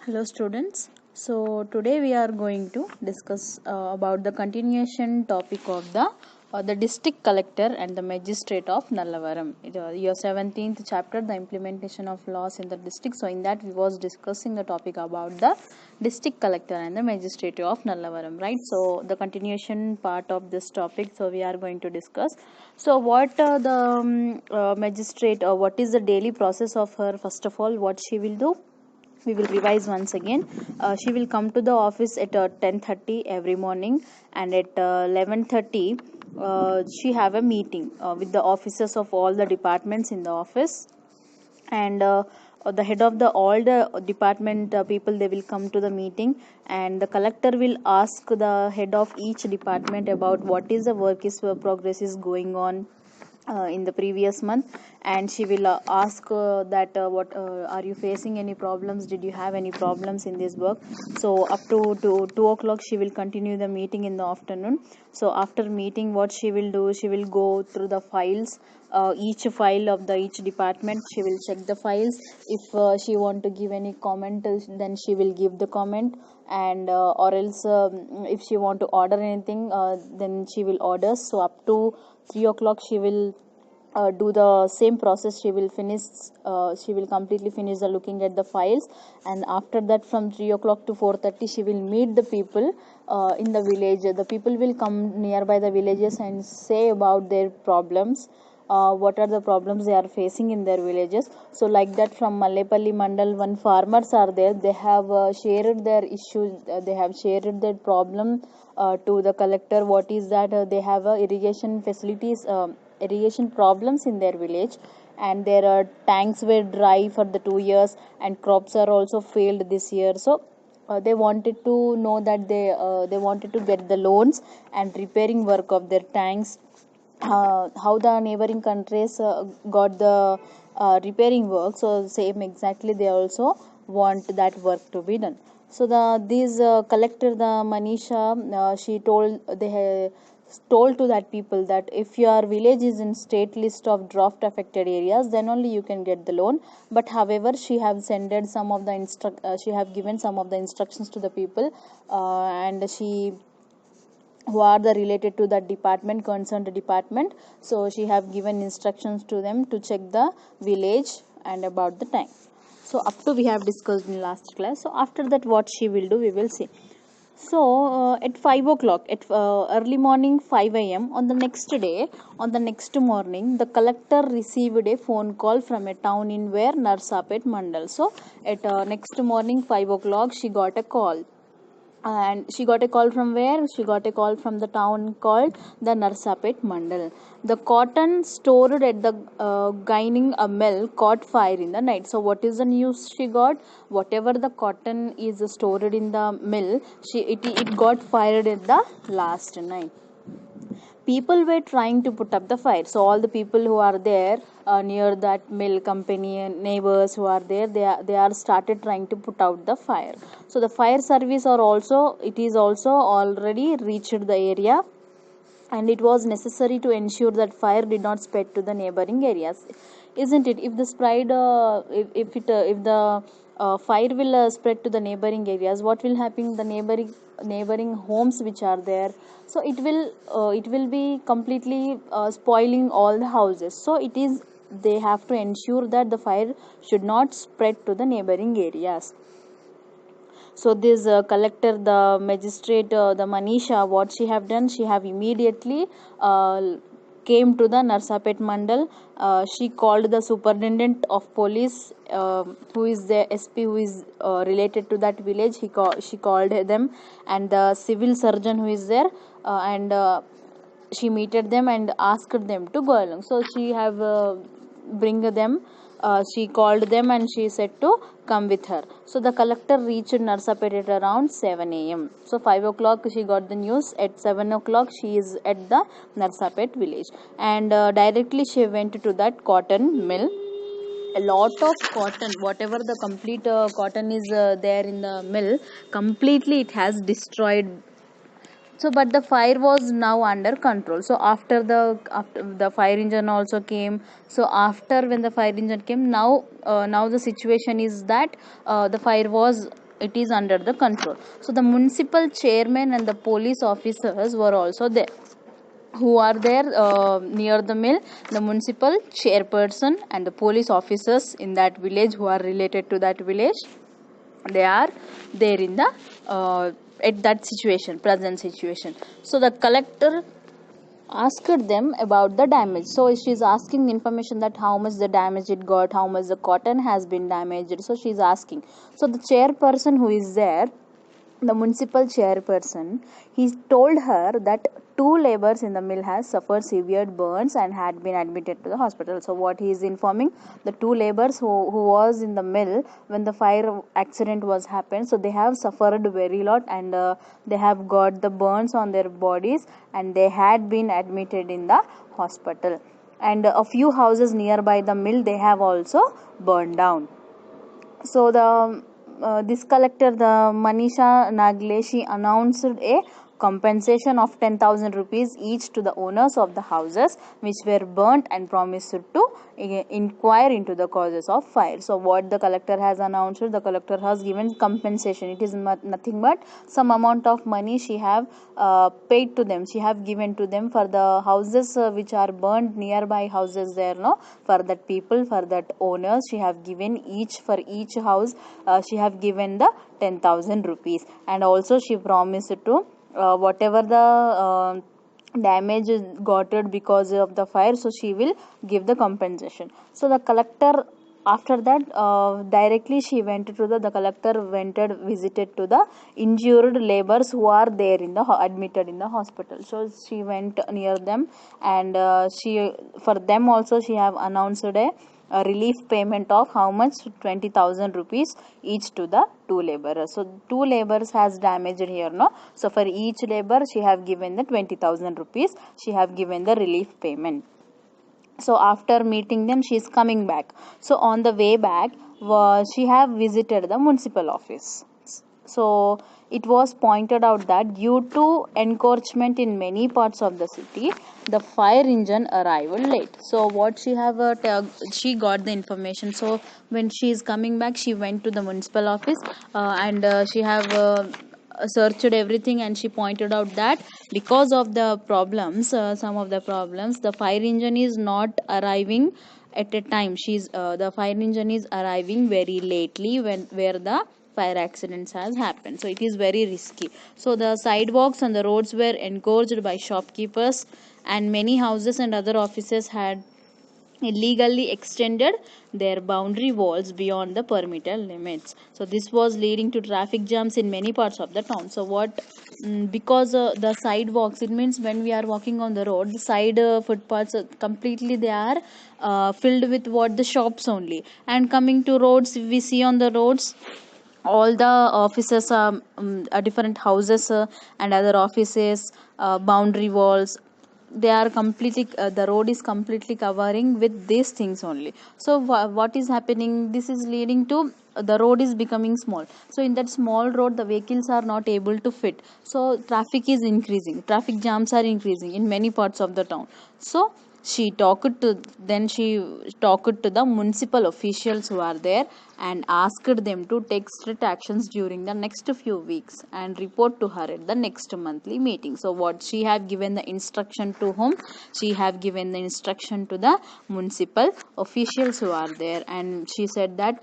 Hello students. So today we are going to discuss about the continuation topic of the district collector and the magistrate of Nallavaram. Your 17th chapter, the implementation of laws in the district. So in that we was discussing the topic about the district collector and the magistrate of Nallavaram, right? So the continuation part of this topic. So we are going to discuss. So what the magistrate or what is the daily process of her? First of all, what she will do, we will revise once again. She will come to the office at 10:30 every morning, and at 11:30 she have a meeting with the officers of all the departments in the office. And the head of the all the department people, they will come to the meeting, and the collector will ask the head of each department about what is the work is progress is going on in the previous month. And she will ask that what are you facing any problems, did you have any problems in this work. So up to 2 o'clock she will continue the meeting in the afternoon. So after meeting, what she will do, she will go through the files, each file of the each department. She will check the files. If she want to give any comment, then she will give the comment. And or else if she want to order anything, then she will order. So up to 3 o'clock she will do the same process. She will finish, she will completely finish the looking at the files. And after that, from 3 o'clock to 4:30 she will meet the people in the village. The people will come nearby the villages and say about their problems, what are the problems they are facing in their villages. So like that, from Mallepalli Mandal, one farmers are there, they have shared their issues, they have shared their problem to the collector. What is that, they have irrigation facilities, irrigation problems in their village, and their tanks were dry for the 2 years, and crops are also failed this year. So they wanted to know that they wanted to get the loans and repairing work of their tanks, how the neighboring countries got the repairing work. So same exactly, they also want that work to be done. So these collector, the Manisha, she told, told to that people that if your village is in state list of drought affected areas, then only you can get the loan. But however, she have sended some of the she have given some of the instructions to the people, and she who are the related to that department, concerned department. So she have given instructions to them to check the village and about the time. So up to we have discussed in last class. So after that, what she will do, we will see. So at 5 o'clock, at early morning 5 a.m. on the next day, on the next morning, the collector received a phone call from a town in where Narsapet Mandal. So at next morning 5 o'clock she got a call. And she got a call from where? She got a call from the town called the Narsapet Mandal. The cotton stored at the Gaining a mill caught fire in the night. So what is the news she got? Whatever the cotton is stored in the mill, it got fired at the last night. People were trying to put up the fire. So all the people who are there near that mill company and neighbors who are there, they are started trying to put out the fire. So the fire service are also, it is also already reached the area, and it was necessary to ensure that fire did not spread to the neighboring areas, isn't it? If the spread if the fire will spread to the neighboring areas, what will happen? The neighboring homes which are there, so it will be completely spoiling all the houses. So it is, they have to ensure that the fire should not spread to the neighboring areas. So this collector, the magistrate, the Manisha, what she have done, she have immediately came to the Narsapet Mandal. She called the superintendent of police, who is the SP, who is related to that village. She called them, and the civil surgeon who is there, and she meted them and asked them to go along. So she have bring them, she called them and she said to come with her. So the collector reached Narsapet at around 7 a.m. So 5 o'clock she got the news. At 7 o'clock she is at the Narsapet village, and directly she went to that cotton mill. A lot of cotton, whatever the complete cotton is there in the mill, completely it has destroyed. So but the fire was now under control. So after the fire engine also came. So after when the fire engine came, now the situation is that the fire was it is under the control. So the municipal chairman and the police officers were also there. Who are there near the mill? The municipal chairperson and the police officers in that village who are related to that village, they are there in the at that situation, present situation. So the collector asked them about the damage. So she is asking information that how much the damage it got, how much the cotton has been damaged. So she is asking. So the chairperson who is there, the municipal chairperson, he told her that two laborers in the mill has suffered severe burns and had been admitted to the hospital. So what he is informing, the two laborers who was in the mill when the fire accident was happened, so they have suffered very lot, and they have got the burns on their bodies, and they had been admitted in the hospital. And a few houses nearby the mill, they have also burned down. So the this collector, the Manisha Nagle, she announced a compensation of 10,000 rupees each to the owners of the houses which were burnt, and promised to inquire into the causes of fire. So what the collector has announced, the collector has given compensation. It is nothing but some amount of money she have paid to them, she have given to them for the houses which are burnt, nearby houses there, no, for that people, for that owners, she have given each, for each house she have given the 10,000 rupees. And also she promised to whatever the damage is got it because of the fire, so she will give the compensation. So the collector, after that, directly she went to the collector visited to the injured laborers who are there in the admitted in the hospital. So she went near them, and she, for them also she have announced a relief payment of how much, 20,000 rupees each to the two laborers. So two laborers has damaged here, no, so for each labor she have given the 20,000 rupees, she have given the relief payment. So after meeting them, she is coming back. So on the way back, she have visited the municipal office. So it was pointed out that due to encroachment in many parts of the city, the fire engine arrived late. So what she have she got the information. So when she is coming back, she went to the municipal office, and she have searched everything, and she pointed out that because of the problems, some of the problems, the fire engine is not arriving at a time. She's the fire engine is arriving very lately when where the fire accidents has happened. So it is very risky. So the sidewalks and the roads were encouraged by shopkeepers, and many houses and other offices had illegally extended their boundary walls beyond the permitted limits. So this was leading to traffic jams in many parts of the town. So what, because the sidewalks, it means when we are walking on the road, the side footpaths completely they are filled with what, the shops only. And coming to roads, we see on the roads all the offices, different houses and other offices, boundary walls, they are completely the road is completely covering with these things only. So what is happening, this is leading to the road is becoming small. So in that small road, the vehicles are not able to fit, so traffic is increasing, traffic jams are increasing in many parts of the town. So she talked to the municipal officials who are there, and asked them to take strict actions during the next few weeks and report to her at the next monthly meeting. So what she have given the instruction to whom, she have given the instruction to the municipal officials who are there, and she said that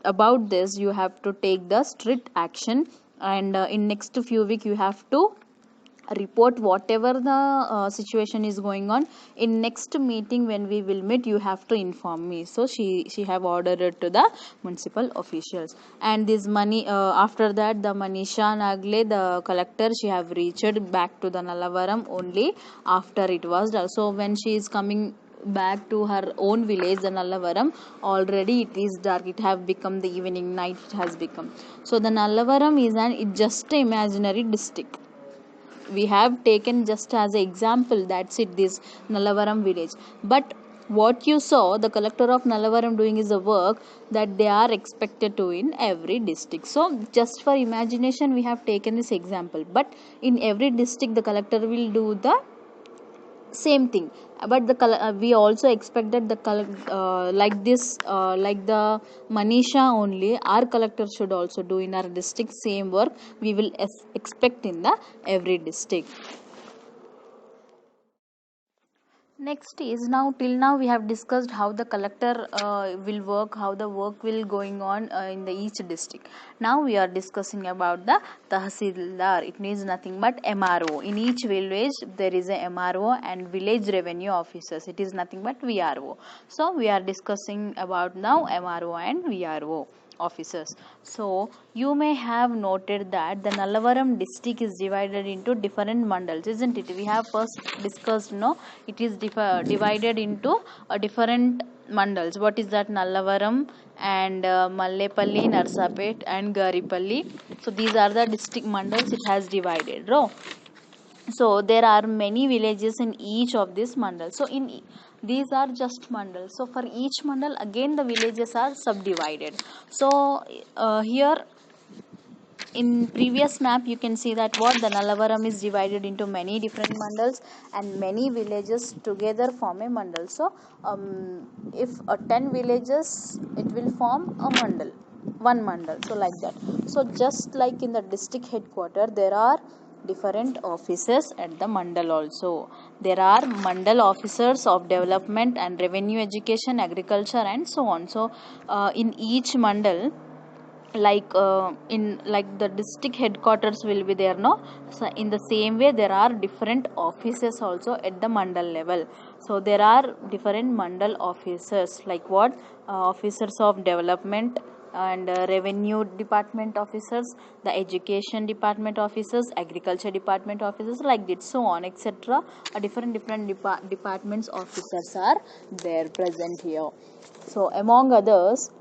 about this you have to take the strict action, and in next few weeks you have to report whatever the situation is going on. In next meeting when we will meet, you have to inform me. So she have ordered it to the municipal officials. And this money, after that, the Manisha Nagle, the collector, she have reached back to the Nallavaram only after it was done. So when she is coming back to her own village, the Nallavaram, already it is dark, it have become the evening, night it has become. So the Nallavaram is it's just an imaginary district we have taken just as an example, that's it, this Nallavaram village. But what you saw the collector of Nallavaram doing is a work that they are expected to in every district. So just for imagination we have taken this example, but in every district the collector will do the same thing. But we also expect that like this, like the Manisha only, our collector should also do in our district same work we will expect in the every district. Next is, now till now we have discussed how the collector will work, how the work will going on in the each district. Now we are discussing about the Tahsildar. It means nothing but MRO. In each village there is a MRO and village revenue officers. It is nothing but VRO. So we are discussing about now MRO and VRO officers. So you may have noted that the Nallavaram district is divided into different mandals, isn't it? We have first discussed, no, it is divided into different mandals. What is that? Nallavaram and Mallepalli, Narsapet and Garipalli. So these are the district mandals it has divided. So there are many villages in each of these mandals. So these are just mandals. So for each mandal again the villages are subdivided. So here in previous map you can see that what the Nallavaram is divided into many different mandals and many villages together form a mandal. So if 10 villages, it will form a mandal, one mandal. So like that. So just like in the district headquarter there are different officers at the mandal also. There are mandal officers of development and revenue, education, agriculture and so on. So in each mandal, like in like the district headquarters will be there, no. So in the same way there are different offices also at the mandal level. So there are different mandal officers, like what, officers of development and revenue department officers, the education department officers, agriculture department officers, like that, so on, etc. Different departments officers are there present here. So among others,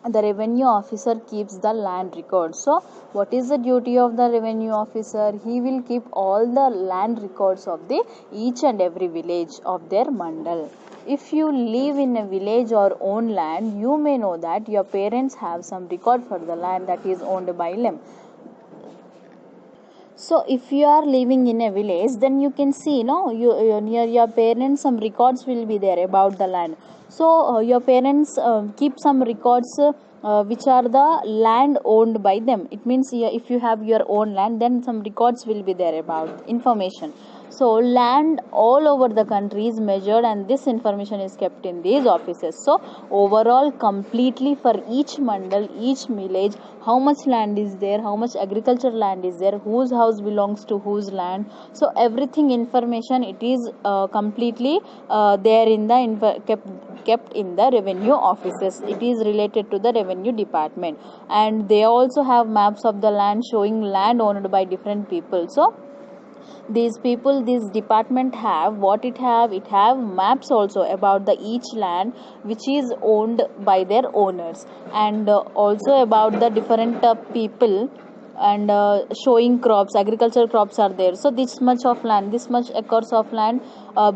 the revenue officer keeps the land record. So what is the duty of the revenue officer? He will keep all the land records of the each and every village of their mandal. If you live in a village or own land, you may know that your parents have some record for the land that is owned by them. So if you are living in a village, then you can see, no, you near your parents some records will be there about the land. So your parents keep some records which are the land owned by them. It means if you have your own land, then some records will be there about information. So land all over the country is measured and this information is kept in these offices. So overall completely for each mandal, each village, how much land is there, how much agricultural land is there, whose house belongs to whose land. So everything information, it is completely there in the kept in the revenue offices. It is related to the revenue department, and they also have maps of the land showing land owned by different people. So these people, this department have what it have maps also about the each land which is owned by their owners, and also about the different people, and showing crops, agricultural crops are there. So this much of land, this much acres of land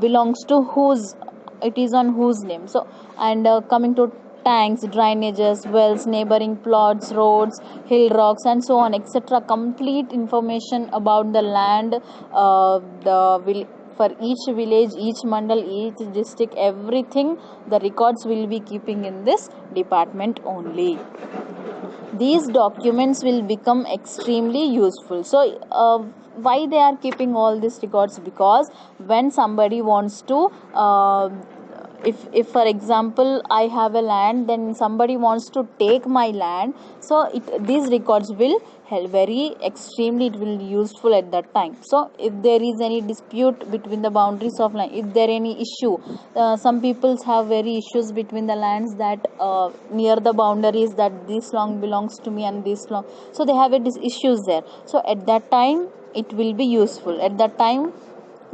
belongs to whose, it is on whose name. So and coming to tanks, drainages, wells, neighboring plots, roads, hill rocks and so on, etc. Complete information about the land, for each village, each mandal, each district, everything the records will be keeping in this department only. These documents will become extremely useful. So why they are keeping all these records? Because when somebody wants to if for example I have a land, then somebody wants to take my land, so these records will help very extremely, it will be useful at that time. So if there is any dispute between the boundaries of land, if there any issue, some peoples have very issues between the lands that near the boundaries, that this long belongs to me and this long, so they have issues there. So at that time it will be useful. At that time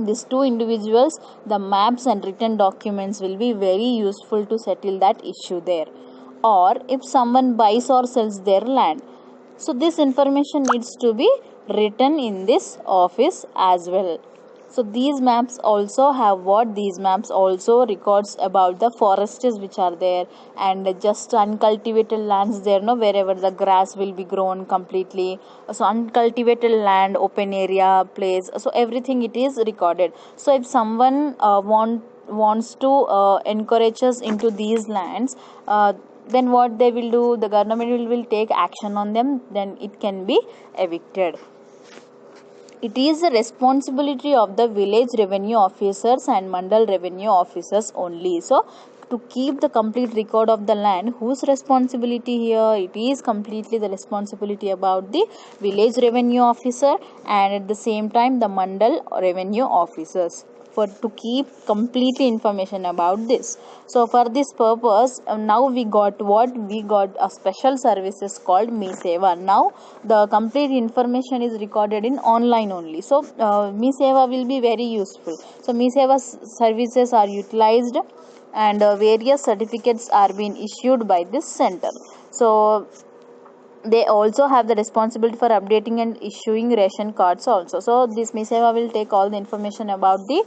these two individuals, the maps and written documents will be very useful to settle that issue there. Or if someone buys or sells their land, so this information needs to be written in this office as well. So these maps also have what? These maps also records about the forests which are there, and just uncultivated lands there, no, wherever the grass will be grown completely. So uncultivated land, open area, place. So everything it is recorded. So if someone wants to encourage us into these lands, then what they will do? The government will take action on them. Then it can be evicted. It is the responsibility of the village revenue officers and mandal revenue officers only. So to keep the complete record of the land, whose responsibility here? It is completely the responsibility about the village revenue officer, and at the same time the mandal revenue officers, for to keep completely information about this. So for this purpose, now we got a special services called Me Seva. Now the complete information is recorded in online only. So Me Seva will be very useful. So Me Seva services are utilized, and various certificates are being issued by this center. So they also have the responsibility for updating and issuing ration cards also. So this Me Seva will take all the information about the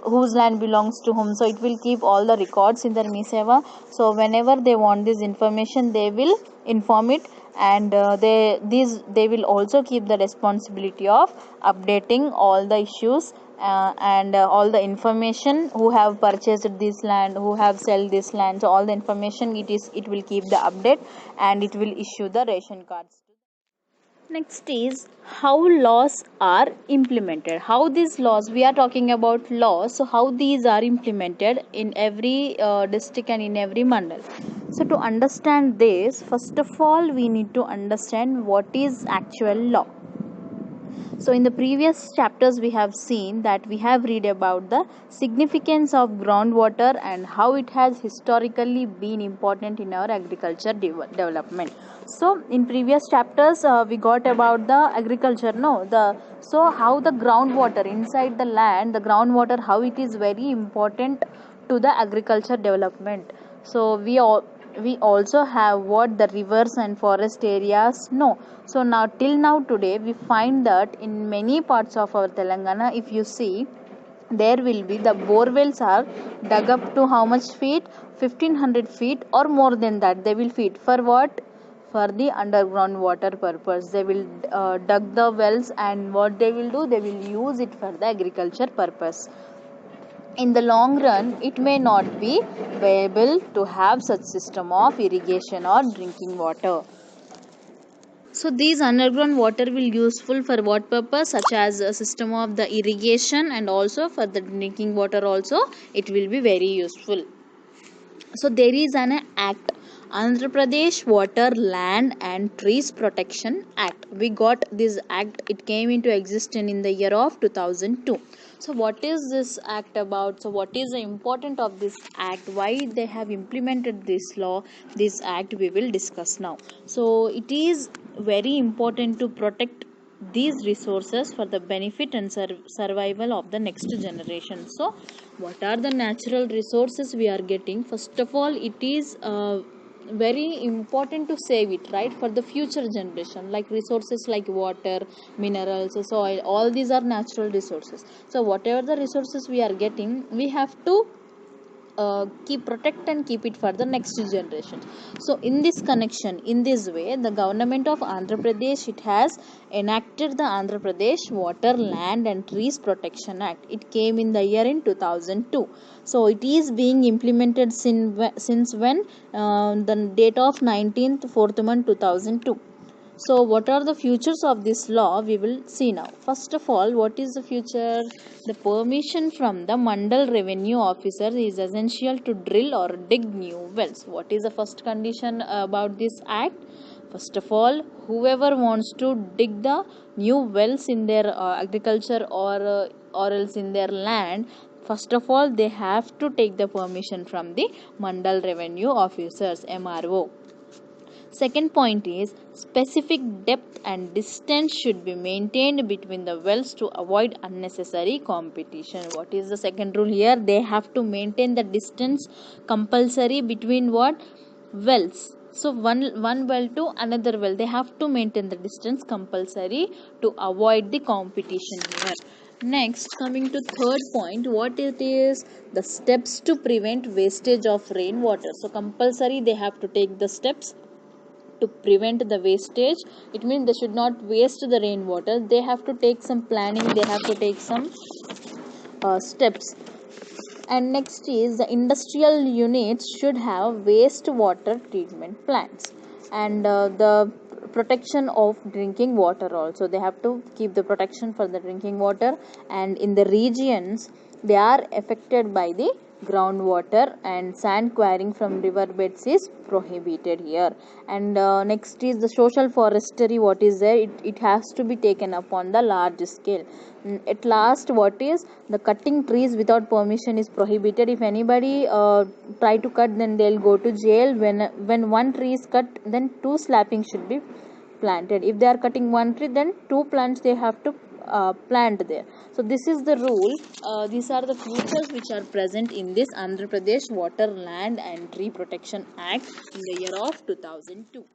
whose land belongs to whom. So it will keep all the records in their Me Seva. So whenever they want this information, they will inform it, and they will also keep the responsibility of updating all the issues, and all the information, who have purchased this land, who have sold this land. So all the information it will keep the update, and it will issue the ration cards. Next is how laws are implemented. How these laws, we are talking about laws, so how these are implemented in every district and in every mandal. So to understand this, first of all we need to understand what is actual law. So in the previous chapters we have seen that we have read about the significance of groundwater and how it has historically been important in our agriculture development. So in previous chapters we got about the agriculture, so how the groundwater inside the land, the groundwater, how it is very important to the agriculture development. So we also have what? The rivers and forest areas. No. So now till now today we find that in many parts of our Telangana, if you see, there will be the bore wells are dug up to how much feet? 1500 feet or more than that they will feed. For what? For the underground water purpose. They will dug the wells, and what they will do? They will use it for the agriculture purpose. In the long run, it may not be viable to have such system of irrigation or drinking water. So these underground water will useful for what purpose? Such as a system of the irrigation, and also for the drinking water also it will be very useful. So there is an act, Andhra Pradesh Water, Land and Trees Protection Act. We got this act, it came into existence in the year of 2002. So what is this act about? So what is the importance of this act? Why they have implemented this law, this act, we will discuss now. So it is very important to protect these resources for the benefit and survival of the next generation. So what are the natural resources we are getting? First of all, it is very important to save it, right, for the future generation, like resources like water, minerals, soil, all these are natural resources. So whatever the resources we are getting, we have to keep protect and keep it for the next generation. So in this connection, in this way, the government of Andhra Pradesh, it has enacted the Andhra Pradesh Water, Land and Trees Protection Act. It came in the year in 2002. So it is being implemented since when? The date of 19th 4th month 2002. So what are the futures of this law? We will see now. First of all, what is the future? The permission from the mandal revenue officer is essential to drill or dig new wells. What is the first condition about this act? First of all, whoever wants to dig the new wells in their agriculture, or else in their land, first of all they have to take the permission from the mandal revenue officers, MRO. Second point is specific depth and distance should be maintained between the wells to avoid unnecessary competition. What is the second rule here? They have to maintain the distance compulsory between what? Wells. So one well to another well, they have to maintain the distance compulsory to avoid the competition here. Next, coming to third point, what it is, the steps to prevent wastage of rainwater. So compulsory they have to take the steps to prevent the wastage. It means they should not waste the rainwater. They have to take some planning, they have to take some steps. And next is, the industrial units should have wastewater treatment plants, and the protection of drinking water also, they have to keep the protection for the drinking water. And in the regions they are affected by the groundwater, and sand quarrying from riverbeds is prohibited here. And next is the social forestry, what is there, it has to be taken up on the large scale. At last, what is, the cutting trees without permission is prohibited. If anybody try to cut, then they'll go to jail. When one tree is cut, then two slappings should be planted. If they are cutting one tree, then two plants they have to plant there. So this is the rule. These are the features which are present in this Andhra Pradesh Water, Land and Tree Protection Act in the year of 2002.